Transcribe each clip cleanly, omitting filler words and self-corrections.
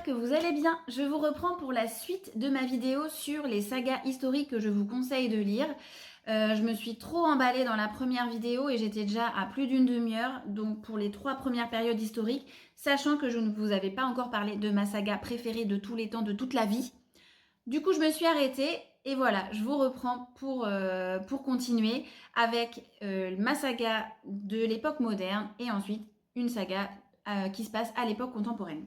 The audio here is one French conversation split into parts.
j'espère que vous allez bien. Je vous reprends pour la suite de ma vidéo sur les sagas historiques que je vous conseille de lire. Je me suis trop emballée dans la première vidéo et j'étais déjà à plus d'une demi-heure, donc pour les 3 premières périodes historiques, sachant que je ne vous avais pas encore parlé de ma saga préférée de tous les temps, de toute la vie. Du coup, je me suis arrêtée et voilà, je vous reprends pour continuer avec ma saga de l'époque moderne et ensuite une saga qui se passe à l'époque contemporaine.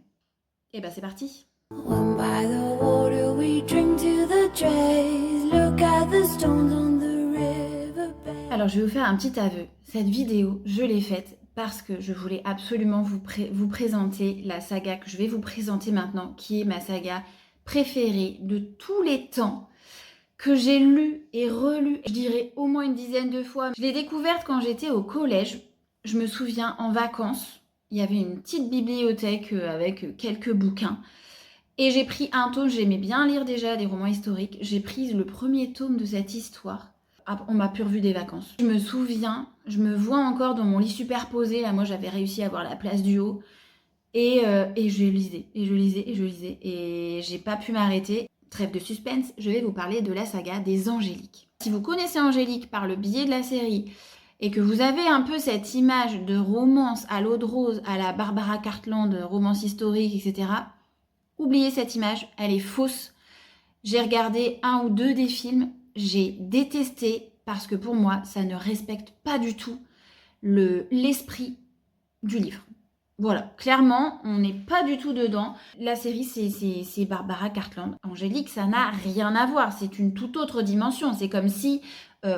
Et ben c'est parti. One by the water we drink to the dregs, look at the stones on the riverbed. Alors je vais vous faire un petit aveu. Cette vidéo, je l'ai faite parce que je voulais absolument vous présenter la saga que je vais vous présenter maintenant, qui est ma saga préférée de tous les temps, que j'ai lue et relue, je dirais au moins une dizaine de fois. Je l'ai découverte quand j'étais au collège. Je me souviens, en vacances, il y avait une petite bibliothèque avec quelques bouquins. Et j'ai pris un tome, j'aimais bien lire déjà des romans historiques. J'ai pris le premier tome de cette histoire. On m'a purvu des vacances. Je me souviens, je me vois encore dans mon lit superposé. Là, moi, j'avais réussi à avoir la place du haut. Et je lisais, et je lisais, et je lisais. Et j'ai pas pu m'arrêter. Trêve de suspense, je vais vous parler de la saga des Angéliques. Si vous connaissez Angélique par le biais de la série, et que vous avez un peu cette image de romance à l'eau de rose, à la Barbara Cartland, romance historique, etc., oubliez cette image, elle est fausse. J'ai regardé 1 ou 2 des films, j'ai détesté parce que pour moi, ça ne respecte pas du tout l'esprit du livre. Voilà, clairement, on n'est pas du tout dedans. La série, c'est Barbara Cartland. Angélique, ça n'a rien à voir. C'est une toute autre dimension. C'est comme si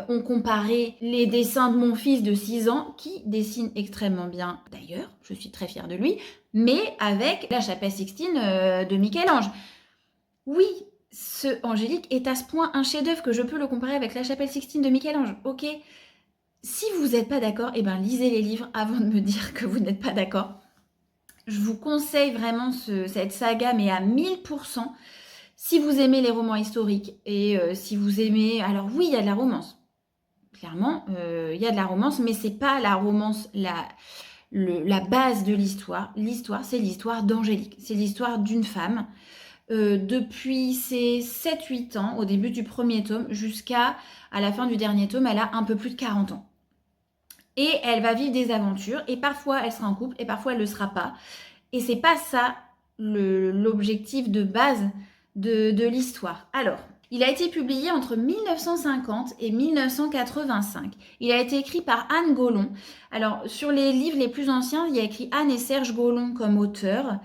on comparait les dessins de mon fils de 6 ans, qui dessine extrêmement bien, d'ailleurs, je suis très fière de lui, mais avec la Chapelle Sixtine de Michel-Ange. Oui, ce Angélique est à ce point un chef-d'œuvre que je peux le comparer avec la Chapelle Sixtine de Michel-Ange. Ok, si vous n'êtes pas d'accord, eh ben lisez les livres avant de me dire que vous n'êtes pas d'accord. Je vous conseille vraiment cette saga, mais à 1000%. Si vous aimez les romans historiques et si vous aimez... Alors oui, il y a de la romance. Clairement, il y a de la romance, mais c'est pas la romance, la base de l'histoire. L'histoire, c'est l'histoire d'Angélique. C'est l'histoire d'une femme. Depuis ses 7-8 ans, au début du premier tome, jusqu'à la fin du dernier tome, elle a un peu plus de 40 ans. Et elle va vivre des aventures, et parfois elle sera en couple, et parfois elle ne le sera pas. Et c'est pas ça l'objectif de base de l'histoire. Alors, il a été publié entre 1950 et 1985. Il a été écrit par Anne Golon. Alors, sur les livres les plus anciens, il y a écrit Anne et Serge Golon comme auteurs.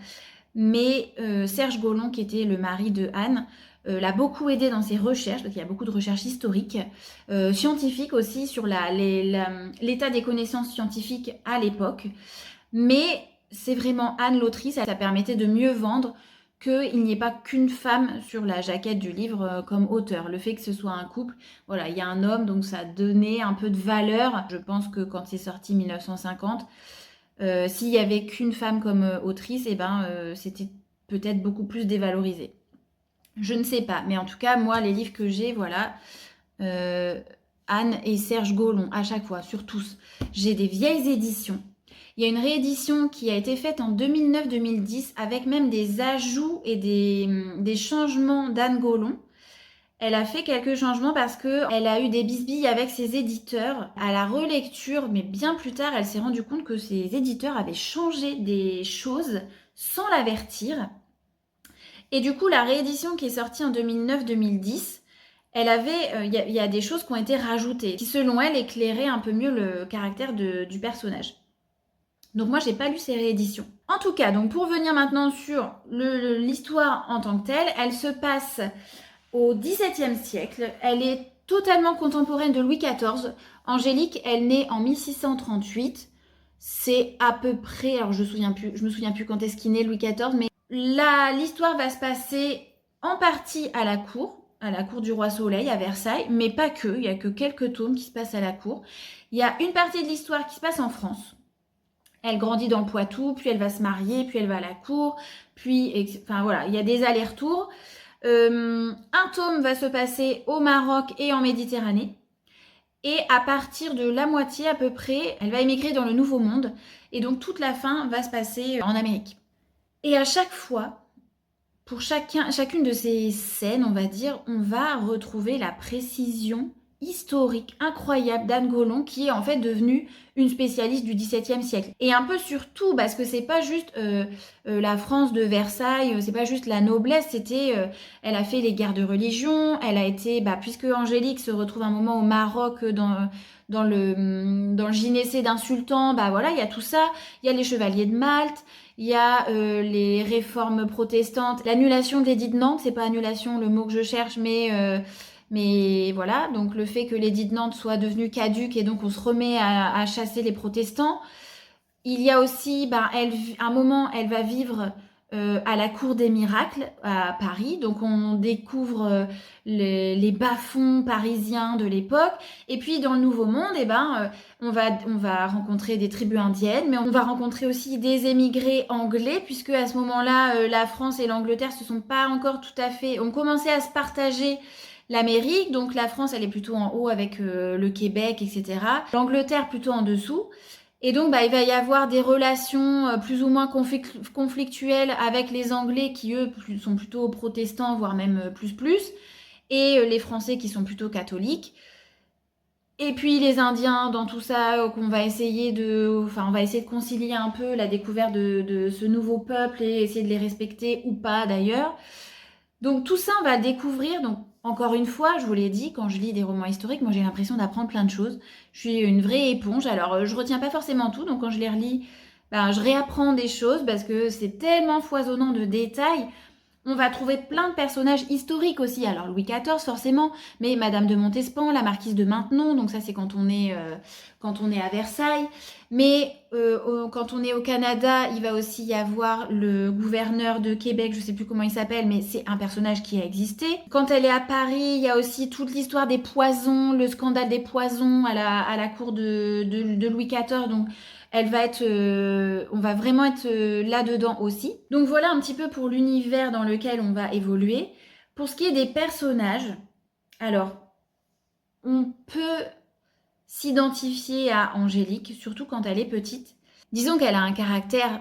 Mais Serge Golon, qui était le mari de Anne, l'a beaucoup aidé dans ses recherches, parce qu'il y a beaucoup de recherches historiques, scientifiques aussi, sur l'état des connaissances scientifiques à l'époque. Mais c'est vraiment Anne l'autrice, ça permettait de mieux vendre qu'il n'y ait pas qu'une femme sur la jaquette du livre comme auteur. Le fait que ce soit un couple, voilà, il y a un homme, donc ça donnait un peu de valeur. Je pense que quand c'est sorti 1950, s'il y avait qu'une femme comme autrice, eh ben, c'était peut-être beaucoup plus dévalorisé. Je ne sais pas, mais en tout cas, moi, les livres que j'ai, voilà, Anne et Serge Golon, à chaque fois, sur tous. J'ai des vieilles éditions. Il y a une réédition qui a été faite en 2009-2010 avec même des ajouts et des changements d'Anne Golon. Elle a fait quelques changements parce qu'elle a eu des bisbilles avec ses éditeurs. À la relecture, mais bien plus tard, elle s'est rendue compte que ses éditeurs avaient changé des choses sans l'avertir. Et du coup, la réédition qui est sortie en 2009-2010, il y a des choses qui ont été rajoutées, qui selon elle éclairaient un peu mieux le caractère du personnage. Donc moi, j'ai pas lu ces rééditions. En tout cas, donc pour venir maintenant sur l'histoire en tant que telle, elle se passe au XVIIe siècle. Elle est totalement contemporaine de Louis XIV. Angélique, elle naît en 1638. C'est à peu près, alors je me souviens plus quand est-ce qu'il naît Louis XIV, mais l'histoire va se passer en partie à la cour du roi Soleil, à Versailles, mais pas que. Il y a que quelques tomes qui se passent à la cour. Il y a une partie de l'histoire qui se passe en France. Elle grandit dans le Poitou, puis elle va se marier, puis elle va à la cour, puis, enfin voilà, il y a des allers-retours. Un tome va se passer au Maroc et en Méditerranée. Et à partir de la moitié à peu près, elle va émigrer dans le Nouveau Monde. Et donc toute la fin va se passer en Amérique. Et à chaque fois, pour chacune de ces scènes, on va dire, on va retrouver la précision historique incroyable d'Anne Gollon, qui est en fait devenue une spécialiste du XVIIe siècle. Et un peu surtout, parce que c'est pas juste la France de Versailles, c'est pas juste la noblesse, elle a fait les guerres de religion, elle a été, puisque Angélique se retrouve un moment au Maroc dans le gynécée d'un sultan, voilà, il y a tout ça, il y a les chevaliers de Malte, il y a les réformes protestantes, l'annulation de l'édit de Nantes, c'est pas annulation le mot que je cherche, mais voilà, donc le fait que l'édit de Nantes soit devenu caduque et donc on se remet à chasser les protestants. Il y a aussi, un moment, elle va vivre à la Cour des Miracles à Paris. Donc on découvre les bas-fonds parisiens de l'époque. Et puis dans le Nouveau Monde, on va rencontrer des tribus indiennes, mais on va rencontrer aussi des émigrés anglais, puisque à ce moment-là, la France et l'Angleterre se sont pas encore tout à fait, ont commencé à se partager l'Amérique. Donc la France, elle est plutôt en haut avec le Québec, etc. L'Angleterre plutôt en dessous. Et donc, il va y avoir des relations plus ou moins conflictuelles avec les Anglais qui, eux, sont plutôt protestants, voire même plus, et les Français qui sont plutôt catholiques. Et puis les Indiens dans tout ça, on va essayer de concilier un peu la découverte de ce nouveau peuple et essayer de les respecter ou pas d'ailleurs. Donc tout ça, on va découvrir. Donc encore une fois, je vous l'ai dit, quand je lis des romans historiques, moi j'ai l'impression d'apprendre plein de choses. Je suis une vraie éponge. Alors je retiens pas forcément tout, donc quand je les relis, je réapprends des choses parce que c'est tellement foisonnant de détails. On va trouver plein de personnages historiques aussi. Alors Louis XIV forcément, mais Madame de Montespan, la marquise de Maintenon, donc ça c'est quand on est à Versailles. Mais quand on est au Canada, il va aussi y avoir le gouverneur de Québec, je sais plus comment il s'appelle, mais c'est un personnage qui a existé. Quand elle est à Paris, il y a aussi toute l'histoire des poisons, le scandale des poisons à la cour de Louis XIV. Donc on va vraiment être là-dedans aussi. Donc voilà un petit peu pour l'univers dans lequel on va évoluer. Pour ce qui est des personnages, alors, on peut s'identifier à Angélique, surtout quand elle est petite. Disons qu'elle a un caractère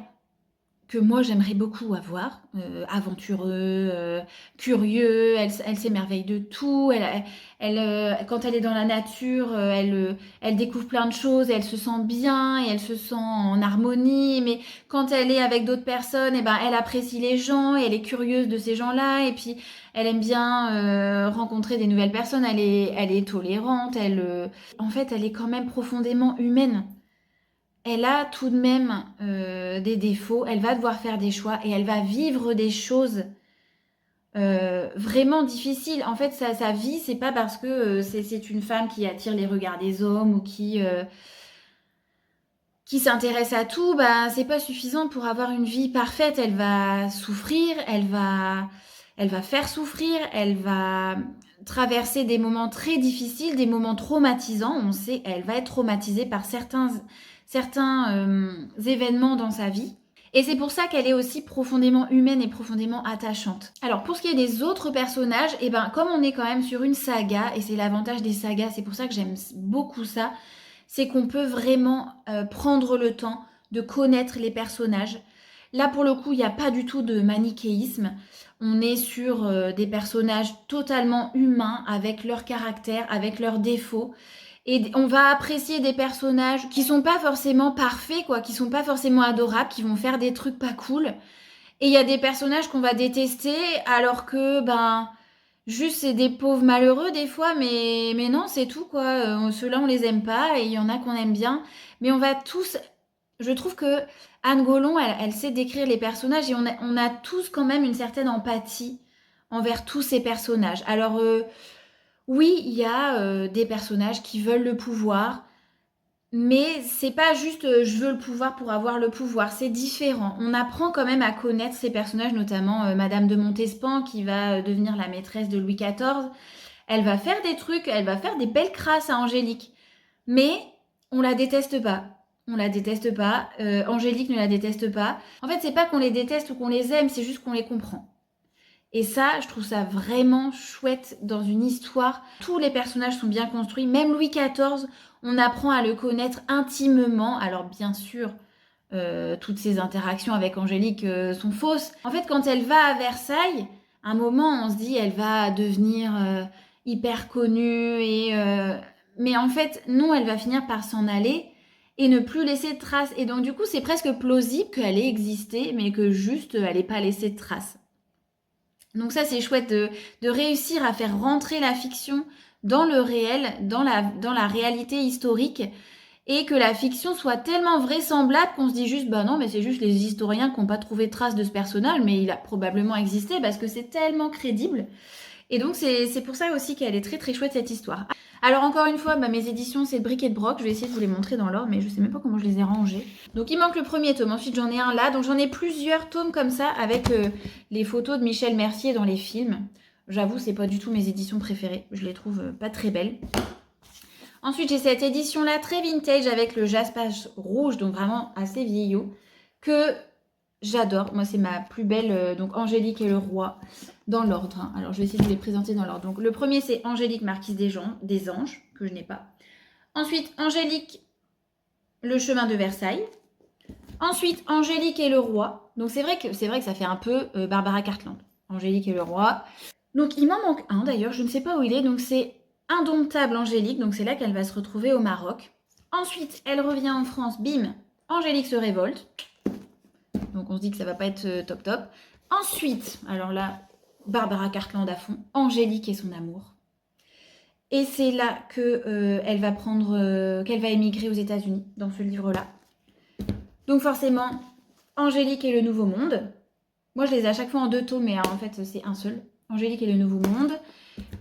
que moi j'aimerais beaucoup avoir, aventureux, curieux, elle s'émerveille de tout, quand elle est dans la nature, elle découvre plein de choses, et elle se sent bien, et elle se sent en harmonie, mais quand elle est avec d'autres personnes, elle apprécie les gens, et elle est curieuse de ces gens-là, et puis elle aime bien rencontrer des nouvelles personnes, elle est tolérante, en fait elle est quand même profondément humaine. Elle a tout de même des défauts, elle va devoir faire des choix et elle va vivre des choses vraiment difficiles. En fait, sa vie, c'est pas parce que c'est une femme qui attire les regards des hommes ou qui s'intéresse à tout, c'est pas suffisant pour avoir une vie parfaite. Elle va souffrir, elle va faire souffrir, elle va traverser des moments très difficiles, des moments traumatisants. On sait, elle va être traumatisée par certains événements dans sa vie. Et c'est pour ça qu'elle est aussi profondément humaine et profondément attachante. Alors pour ce qui est des autres personnages, comme on est quand même sur une saga, et c'est l'avantage des sagas, c'est pour ça que j'aime beaucoup ça, c'est qu'on peut vraiment prendre le temps de connaître les personnages. Là pour le coup, il n'y a pas du tout de manichéisme. On est sur des personnages totalement humains, avec leur caractère, avec leurs défauts. Et on va apprécier des personnages qui sont pas forcément parfaits, qui sont pas forcément adorables, qui vont faire des trucs pas cool. Et il y a des personnages qu'on va détester, alors que, juste c'est des pauvres malheureux des fois, mais non, c'est tout, ceux-là, on les aime pas, et il y en a qu'on aime bien. Mais on va tous... Je trouve que Anne Gollon, elle sait décrire les personnages, et on a tous quand même une certaine empathie envers tous ces personnages. Alors... oui, il y a des personnages qui veulent le pouvoir, mais c'est pas juste je veux le pouvoir pour avoir le pouvoir, c'est différent. On apprend quand même à connaître ces personnages, notamment Madame de Montespan qui va devenir la maîtresse de Louis XIV. Elle va faire des trucs, elle va faire des belles crasses à Angélique, mais on la déteste pas. On la déteste pas, Angélique ne la déteste pas. En fait, c'est pas qu'on les déteste ou qu'on les aime, c'est juste qu'on les comprend. Et ça, je trouve ça vraiment chouette dans une histoire. Tous les personnages sont bien construits. Même Louis XIV, on apprend à le connaître intimement. Alors bien sûr, toutes ses interactions avec Angélique sont fausses. En fait, quand elle va à Versailles, à un moment, on se dit elle va devenir hyper connue mais en fait, non, elle va finir par s'en aller et ne plus laisser de traces. Et donc, du coup, c'est presque plausible qu'elle ait existé, mais que juste, elle n'ait pas laissé de traces. Donc ça, c'est chouette de réussir à faire rentrer la fiction dans le réel, dans la réalité historique, et que la fiction soit tellement vraisemblable qu'on se dit juste, bah non, mais c'est juste les historiens qui n'ont pas trouvé trace de ce personnage, mais il a probablement existé parce que c'est tellement crédible. Et donc, c'est pour ça aussi qu'elle est très très chouette cette histoire. Alors encore une fois, mes éditions, c'est de bric et de broc. Je vais essayer de vous les montrer dans l'ordre, mais je sais même pas comment je les ai rangés. Donc il manque le premier tome. Ensuite, j'en ai un là. Donc j'en ai plusieurs tomes comme ça avec les photos de Michel Mercier dans les films. J'avoue, c'est pas du tout mes éditions préférées. Je les trouve pas très belles. Ensuite, j'ai cette édition-là très vintage avec le jaspage rouge, donc vraiment assez vieillot, que j'adore. Moi, c'est ma plus belle, donc Angélique et le roi, dans l'ordre. Hein. Alors, je vais essayer de vous les présenter dans l'ordre. Donc, le premier, c'est Angélique, marquise des Anges, que je n'ai pas. Ensuite, Angélique, le chemin de Versailles. Ensuite, Angélique et le roi. Donc, c'est vrai que ça fait un peu Barbara Cartland. Angélique et le roi. Donc, il m'en manque un, d'ailleurs. Je ne sais pas où il est. Donc, c'est Indomptable Angélique. Donc, c'est là qu'elle va se retrouver au Maroc. Ensuite, elle revient en France. Bim, Angélique se révolte. Donc on se dit que ça va pas être top top. Ensuite, alors là, Barbara Cartland à fond, Angélique et son amour. Et c'est là que elle va qu'elle va émigrer aux États-Unis dans ce livre-là. Donc forcément, Angélique et le Nouveau Monde. Moi, je les ai à chaque fois en 2 tomes, mais en fait, c'est un seul. Angélique et le Nouveau Monde.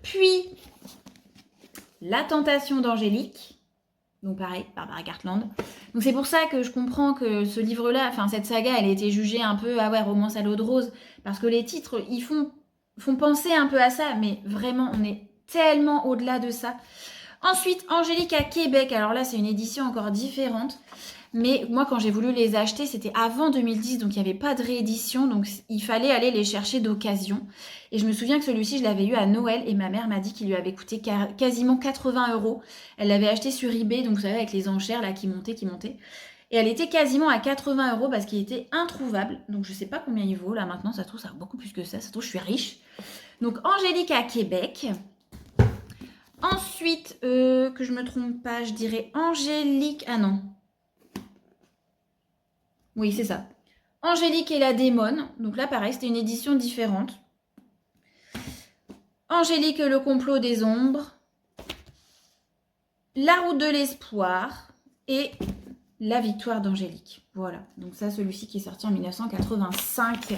Puis, La Tentation d'Angélique. Donc pareil, Barbara Cartland. Donc c'est pour ça que je comprends que ce livre-là, enfin cette saga, elle a été jugée un peu, ah ouais, romance à l'eau de rose, parce que les titres, ils font penser un peu à ça, mais vraiment, on est tellement au-delà de ça. Ensuite, Angélique à Québec. Alors là, c'est une édition encore différente. Mais moi, quand j'ai voulu les acheter, c'était avant 2010, donc il n'y avait pas de réédition, donc il fallait aller les chercher d'occasion. Et je me souviens que celui-ci, je l'avais eu à Noël, et ma mère m'a dit qu'il lui avait coûté quasiment 80 €. Elle l'avait acheté sur eBay, donc vous savez, avec les enchères là qui montaient. Et elle était quasiment à 80 € parce qu'il était introuvable. Donc je ne sais pas combien il vaut, là maintenant, ça se trouve, ça vaut beaucoup plus que ça. Ça se trouve, je suis riche. Donc Angélique à Québec. Ensuite, que je me trompe pas, je dirais Angélique... Ah non. Oui, c'est ça. Angélique et la démone. Donc là, pareil, c'était une édition différente. Angélique et le complot des ombres. La route de l'espoir. Et la victoire d'Angélique. Voilà. Donc ça, celui-ci qui est sorti en 1985.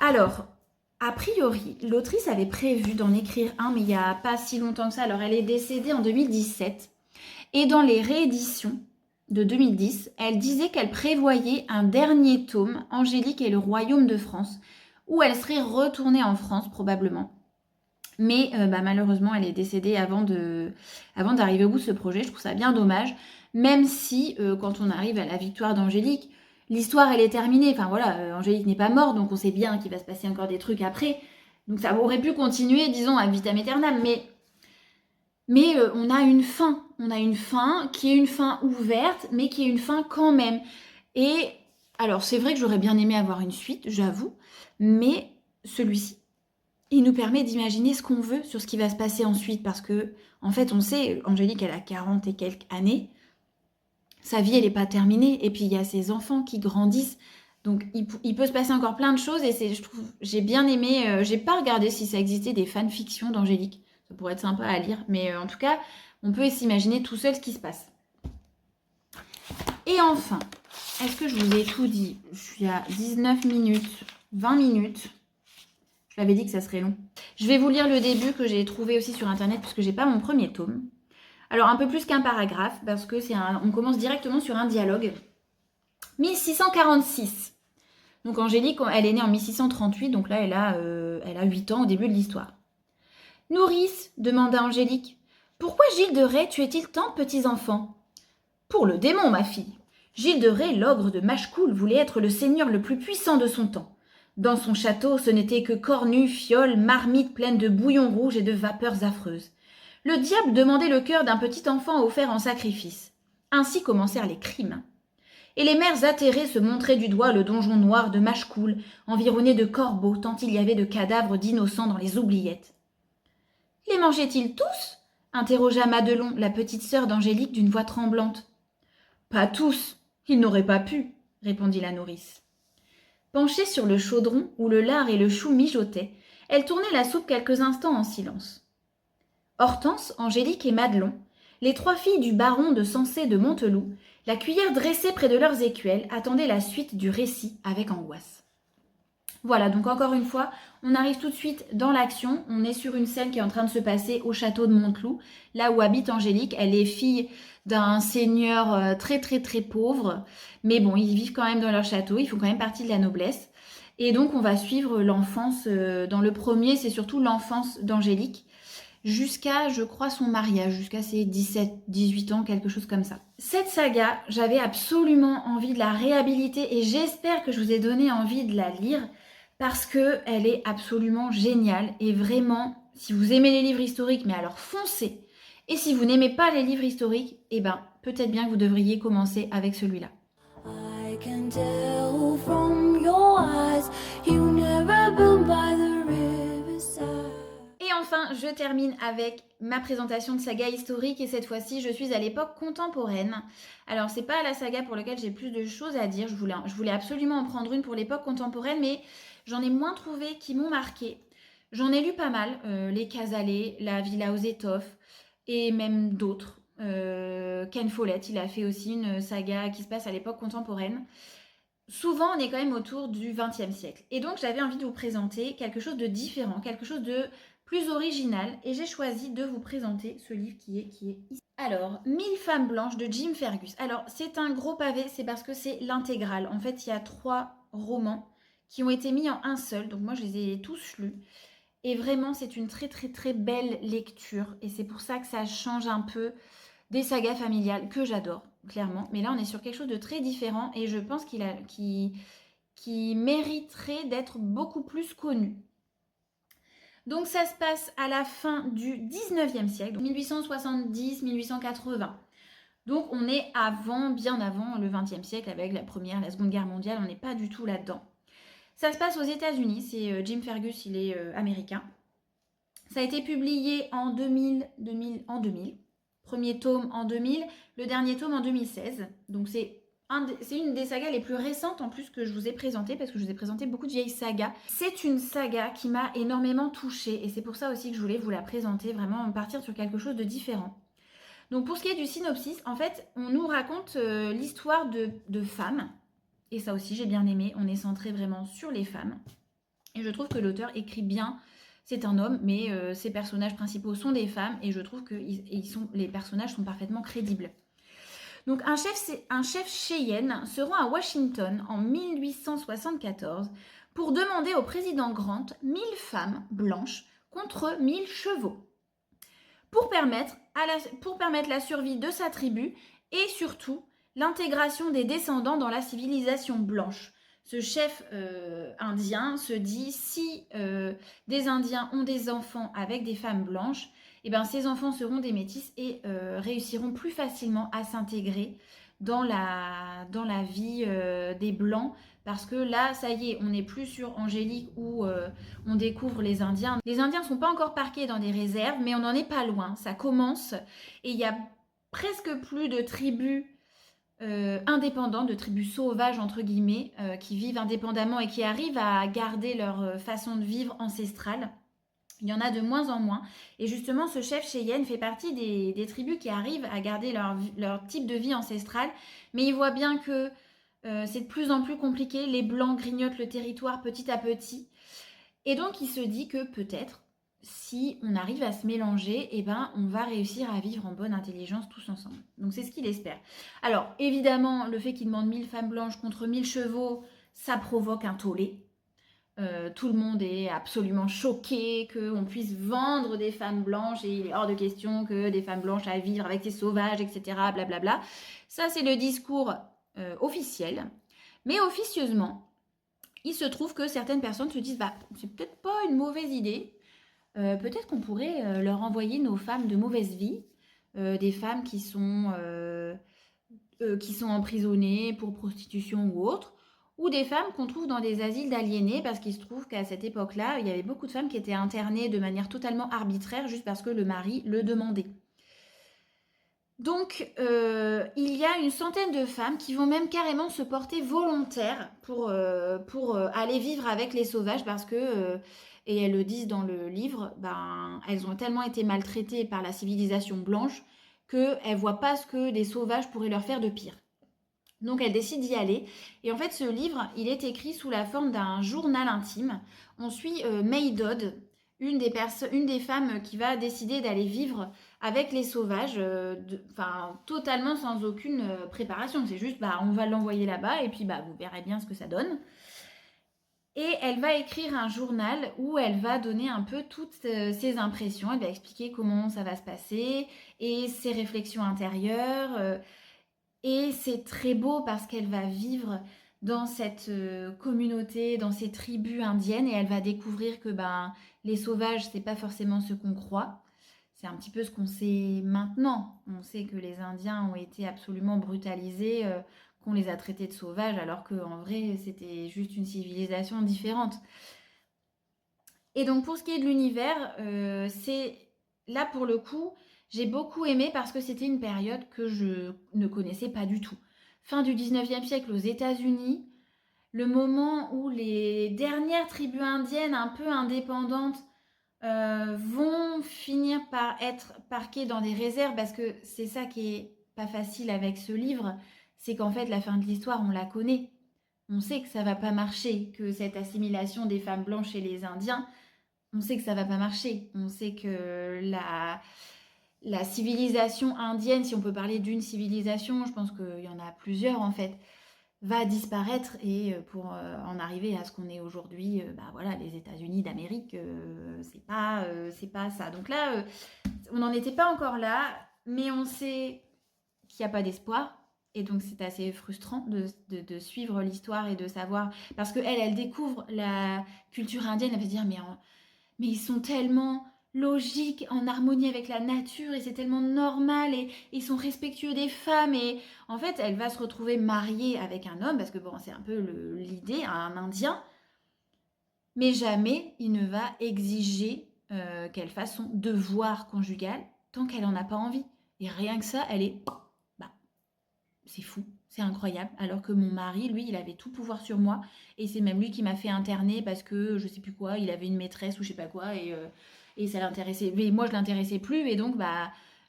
Alors, a priori, l'autrice avait prévu d'en écrire un, mais il n'y a pas si longtemps que ça. Alors, elle est décédée en 2017. Et dans les rééditions de 2010, elle disait qu'elle prévoyait un dernier tome, Angélique et le royaume de France, où elle serait retournée en France probablement. Mais malheureusement, elle est décédée avant d'arriver au bout de ce projet. Je trouve ça bien dommage, même si quand on arrive à la victoire d'Angélique, l'histoire elle est terminée. Enfin voilà, Angélique n'est pas morte, donc on sait bien qu'il va se passer encore des trucs après. Donc ça aurait pu continuer, disons, à vitam aeternam, mais on a une fin. On a une fin qui est une fin ouverte, mais qui est une fin quand même. Et alors, c'est vrai que j'aurais bien aimé avoir une suite, j'avoue, mais celui-ci, il nous permet d'imaginer ce qu'on veut sur ce qui va se passer ensuite, parce que, en fait, on sait, Angélique, elle a 40 et quelques années, sa vie, elle n'est pas terminée, et puis il y a ses enfants qui grandissent, donc il peut se passer encore plein de choses, et j'ai bien aimé, j'ai pas regardé si ça existait des fanfictions d'Angélique, ça pourrait être sympa à lire, mais en tout cas, on peut s'imaginer tout seul ce qui se passe. Et enfin, est-ce que je vous ai tout dit? Je suis à 19 minutes, 20 minutes. Je l'avais dit que ça serait long. Je vais vous lire le début que j'ai trouvé aussi sur internet puisque j'ai pas mon premier tome. Alors un peu plus qu'un paragraphe parce que on commence directement sur un dialogue. 1646. Donc Angélique, elle est née en 1638, donc là elle a 8 ans au début de l'histoire. Nourrice, demanda Angélique, pourquoi Gilles de Rais tuait-il tant de petits-enfants? Pour le démon, ma fille. Gilles de Rais, l'ogre de Machecoul, voulait être le seigneur le plus puissant de son temps. Dans son château, ce n'était que cornues, fioles, marmites pleines de bouillon rouge et de vapeurs affreuses. Le diable demandait le cœur d'un petit enfant offert en sacrifice. Ainsi commencèrent les crimes. Et les mères atterrées se montraient du doigt le donjon noir de Machecoul, environné de corbeaux tant il y avait de cadavres d'innocents dans les oubliettes. Les mangeaient-ils tous interrogea Madelon, la petite sœur d'Angélique, d'une voix tremblante. Pas tous, ils n'auraient pas pu, répondit la nourrice. Penchée sur le chaudron où le lard et le chou mijotaient, elle tournait la soupe quelques instants en silence. Hortense, Angélique et Madelon, les 3 filles du baron de Sensé de Monteloup, la cuillère dressée près de leurs écuelles, attendaient la suite du récit avec angoisse. Voilà, donc encore une fois, on arrive tout de suite dans l'action. On est sur une scène qui est en train de se passer au château de Monteloup, là où habite Angélique. Elle est fille d'un seigneur très très très pauvre, mais bon, ils vivent quand même dans leur château, ils font quand même partie de la noblesse. Et donc on va suivre l'enfance, dans le premier, c'est surtout l'enfance d'Angélique, jusqu'à, je crois, son mariage, jusqu'à ses 17-18 ans, quelque chose comme ça. Cette saga, j'avais absolument envie de la réhabiliter et j'espère que je vous ai donné envie de la lire parce qu'elle est absolument géniale et vraiment, si vous aimez les livres historiques, mais alors foncez. Et si vous n'aimez pas les livres historiques, eh ben, peut-être bien que vous devriez commencer avec celui-là. I can tell from your eyes, you never been by the riverside. Et enfin, je termine avec ma présentation de saga historique et cette fois-ci, je suis à l'époque contemporaine. Alors, c'est pas la saga pour laquelle j'ai plus de choses à dire, je voulais absolument en prendre une pour l'époque contemporaine, mais j'en ai moins trouvé qui m'ont marqué. J'en ai lu pas mal, les Casalets, la Villa aux étoffes et même d'autres. Ken Follett, il a fait aussi une saga qui se passe à l'époque contemporaine. Souvent, on est quand même autour du XXe siècle. Et donc, j'avais envie de vous présenter quelque chose de différent, quelque chose de plus original. Et j'ai choisi de vous présenter ce livre qui est ici. Alors, 1000 femmes blanches de Jim Fergus. Alors, c'est un gros pavé, c'est parce que c'est l'intégrale. En fait, il y a 3 romans qui ont été mis en un seul. Donc, moi, je les ai tous lus. Et vraiment, c'est une très, très, très belle lecture. Et c'est pour ça que ça change un peu des sagas familiales que j'adore, clairement. Mais là, on est sur quelque chose de très différent et je pense qu'il mériterait d'être beaucoup plus connu. Donc ça se passe à la fin du 19e siècle, 1870-1880. Donc on est avant, bien avant le 20e siècle avec la Première, la Seconde Guerre mondiale, on n'est pas du tout là-dedans. Ça se passe aux États-Unis, c'est Jim Fergus, il est américain. Ça a été publié en 2000. Premier tome en 2000, le dernier tome en 2016. Donc c'est une des sagas les plus récentes en plus que je vous ai présentées parce que je vous ai présenté beaucoup de vieilles sagas. C'est une saga qui m'a énormément touchée et c'est pour ça aussi que je voulais vous la présenter, vraiment partir sur quelque chose de différent. Donc pour ce qui est du synopsis, en fait, on nous raconte l'histoire de femmes. Et ça aussi, j'ai bien aimé. On est centré vraiment sur les femmes. Et je trouve que l'auteur écrit bien. C'est un homme, mais ses personnages principaux sont des femmes. Et je trouve que les personnages sont parfaitement crédibles. Donc un chef Cheyenne se rend à Washington en 1874 pour demander au président Grant 1000 femmes blanches contre 1000 chevaux. Pour permettre la survie de sa tribu et surtout l'intégration des descendants dans la civilisation blanche. Ce chef indien se dit si des Indiens ont des enfants avec des femmes blanches, eh ben, ces enfants seront des métis et réussiront plus facilement à s'intégrer dans la vie des Blancs. Parce que là, ça y est, on n'est plus sur Angélique où on découvre les Indiens. Les Indiens ne sont pas encore parqués dans des réserves, mais on n'en est pas loin. Ça commence et il y a presque plus de tribus indépendantes, de tribus sauvages, entre guillemets, qui vivent indépendamment et qui arrivent à garder leur façon de vivre ancestrale. Il y en a de moins en moins. Et justement, ce chef Cheyenne fait partie des tribus qui arrivent à garder leur type de vie ancestrale. Mais il voit bien que c'est de plus en plus compliqué. Les Blancs grignotent le territoire petit à petit. Et donc, il se dit que peut-être, si on arrive à se mélanger, eh ben, on va réussir à vivre en bonne intelligence tous ensemble. Donc, c'est ce qu'il espère. Alors, évidemment, le fait qu'il demande 1000 femmes blanches contre 1000 chevaux, ça provoque un tollé. Tout le monde est absolument choqué qu'on puisse vendre des femmes blanches et il est hors de question que des femmes blanches à vivre avec des sauvages, etc. Blablabla. Ça, c'est le discours officiel. Mais officieusement, il se trouve que certaines personnes se disent bah, c'est peut-être pas une mauvaise idée. Peut-être qu'on pourrait leur envoyer nos femmes de mauvaise vie, des femmes qui sont qui sont emprisonnées pour prostitution ou autre, ou des femmes qu'on trouve dans des asiles d'aliénés, parce qu'il se trouve qu'à cette époque-là, il y avait beaucoup de femmes qui étaient internées de manière totalement arbitraire, juste parce que le mari le demandait. Donc, il y a une centaine de femmes qui vont même carrément se porter volontaires pour aller vivre avec les sauvages parce que, et elles le disent dans le livre, ben, elles ont tellement été maltraitées par la civilisation blanche qu'elles ne voient pas ce que des sauvages pourraient leur faire de pire. Donc elles décident d'y aller. Et en fait, ce livre, il est écrit sous la forme d'un journal intime. On suit May Dodd, une des femmes qui va décider d'aller vivre avec les sauvages, totalement sans aucune préparation. C'est juste, on va l'envoyer là-bas et puis vous verrez bien ce que ça donne. Et elle va écrire un journal où elle va donner un peu toutes ses impressions. Elle va expliquer comment ça va se passer et ses réflexions intérieures. Et c'est très beau parce qu'elle va vivre dans cette communauté, dans ces tribus indiennes et elle va découvrir que les sauvages, c'est pas forcément ce qu'on croit. C'est un petit peu ce qu'on sait maintenant. On sait que les Indiens ont été absolument brutalisés, qu'on les a traités de sauvages, alors qu'en vrai, c'était juste une civilisation différente. Et donc, pour ce qui est de l'univers, c'est là, pour le coup, j'ai beaucoup aimé parce que c'était une période que je ne connaissais pas du tout. Fin du 19e siècle aux États-Unis, le moment où les dernières tribus indiennes un peu indépendantes vont finir par être parqués dans des réserves, parce que c'est ça qui est pas facile avec ce livre, c'est qu'en fait la fin de l'histoire on la connaît. On sait que ça va pas marcher, que cette assimilation des femmes blanches chez les Indiens, on sait que ça va pas marcher. On sait que la civilisation indienne, si on peut parler d'une civilisation, je pense qu'il y en a plusieurs en fait, va disparaître et pour en arriver à ce qu'on est aujourd'hui, les États-Unis d'Amérique, c'est pas ça. Donc là, on n'en était pas encore là, mais on sait qu'il n'y a pas d'espoir. Et donc c'est assez frustrant de suivre l'histoire et de savoir, parce qu'elle découvre la culture indienne, elle va se dire mais ils sont tellement logiques, en harmonie avec la nature, et c'est tellement normal, et ils sont respectueux des femmes, et en fait elle va se retrouver mariée avec un homme, parce que c'est un peu l'idée, un Indien, mais jamais il ne va exiger qu'elle fasse son devoir conjugal tant qu'elle n'en a pas envie. Et rien que ça, elle est... c'est fou, c'est incroyable. Alors que mon mari, lui, il avait tout pouvoir sur moi. Et c'est même lui qui m'a fait interner parce que, je sais plus quoi, il avait une maîtresse ou je sais pas quoi. Et ça l'intéressait. Mais moi, je l'intéressais plus. Et donc,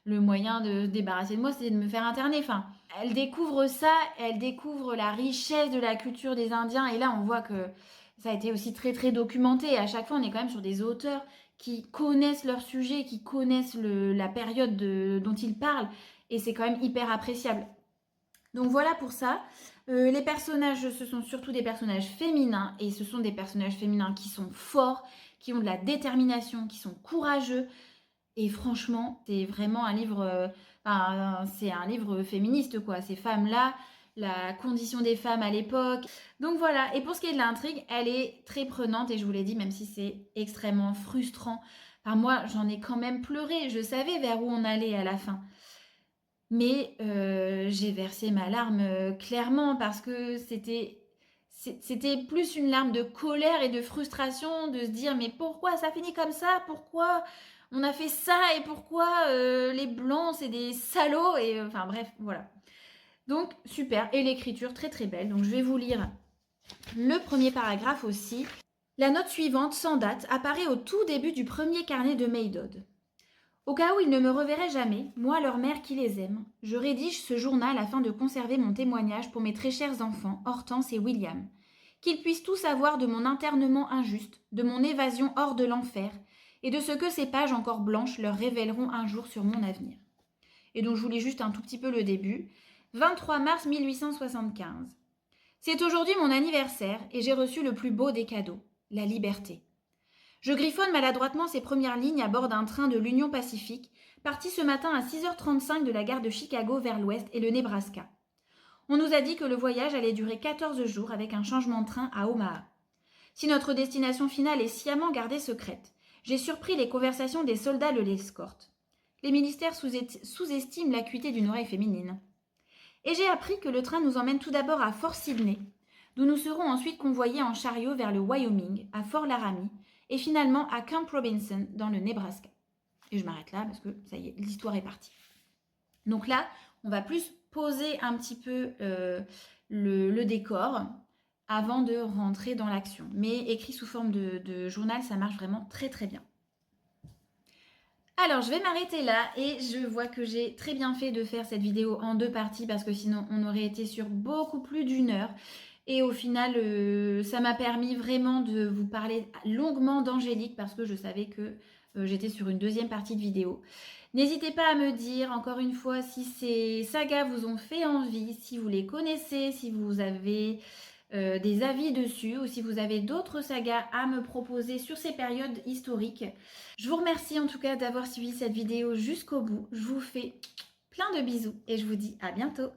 le moyen de se débarrasser de moi, c'était de me faire interner. Enfin, elle découvre ça, elle découvre la richesse de la culture des Indiens. Et là, on voit que ça a été aussi très, très documenté. Et à chaque fois, on est quand même sur des auteurs qui connaissent leur sujet, qui connaissent la période dont ils parlent. Et c'est quand même hyper appréciable. Donc voilà pour ça. Les personnages, ce sont surtout des personnages féminins. Et ce sont des personnages féminins qui sont forts, qui ont de la détermination, qui sont courageux. Et franchement, c'est vraiment un livre... c'est un livre féministe, quoi. Ces femmes-là, la condition des femmes à l'époque. Donc voilà. Et pour ce qui est de l'intrigue, elle est très prenante. Et je vous l'ai dit, même si c'est extrêmement frustrant. Enfin, moi, j'en ai quand même pleuré. Je savais vers où on allait à la fin. Mais j'ai versé ma larme clairement parce que c'était plus une larme de colère et de frustration de se dire mais pourquoi ça finit comme ça? Pourquoi on a fait ça? Et pourquoi les blancs c'est des salauds? Et enfin bref, voilà. Donc super. Et l'écriture très très belle. Donc je vais vous lire le premier paragraphe aussi. La note suivante, sans date, apparaît au tout début du premier carnet de May Dodd. Au cas où ils ne me reverraient jamais, moi leur mère qui les aime, je rédige ce journal afin de conserver mon témoignage pour mes très chers enfants, Hortense et William. Qu'ils puissent tout savoir de mon internement injuste, de mon évasion hors de l'enfer, et de ce que ces pages encore blanches leur révéleront un jour sur mon avenir. Et donc je vous lis juste un tout petit peu le début. 23 mars 1875. C'est aujourd'hui mon anniversaire et j'ai reçu le plus beau des cadeaux, la liberté. Je griffonne maladroitement ces premières lignes à bord d'un train de l'Union Pacifique, parti ce matin à 6h35 de la gare de Chicago vers l'ouest et le Nebraska. On nous a dit que le voyage allait durer 14 jours avec un changement de train à Omaha. Si notre destination finale est sciemment gardée secrète, j'ai surpris les conversations des soldats de l'escorte. Les militaires sous-estiment l'acuité d'une oreille féminine. Et j'ai appris que le train nous emmène tout d'abord à Fort Sydney, d'où nous serons ensuite convoyés en chariot vers le Wyoming, à Fort Laramie, et finalement à Camp Robinson, dans le Nebraska. Et je m'arrête là parce que ça y est, l'histoire est partie. Donc là, on va plus poser un petit peu le décor avant de rentrer dans l'action. Mais écrit sous forme de journal, ça marche vraiment très très bien. Alors, je vais m'arrêter là et je vois que j'ai très bien fait de faire cette vidéo en 2 parties parce que sinon on aurait été sur beaucoup plus d'1 heure. Et au final, ça m'a permis vraiment de vous parler longuement d'Angélique parce que je savais que j'étais sur une 2e partie de vidéo. N'hésitez pas à me dire, encore une fois, si ces sagas vous ont fait envie, si vous les connaissez, si vous avez des avis dessus ou si vous avez d'autres sagas à me proposer sur ces périodes historiques. Je vous remercie en tout cas d'avoir suivi cette vidéo jusqu'au bout. Je vous fais plein de bisous et je vous dis à bientôt.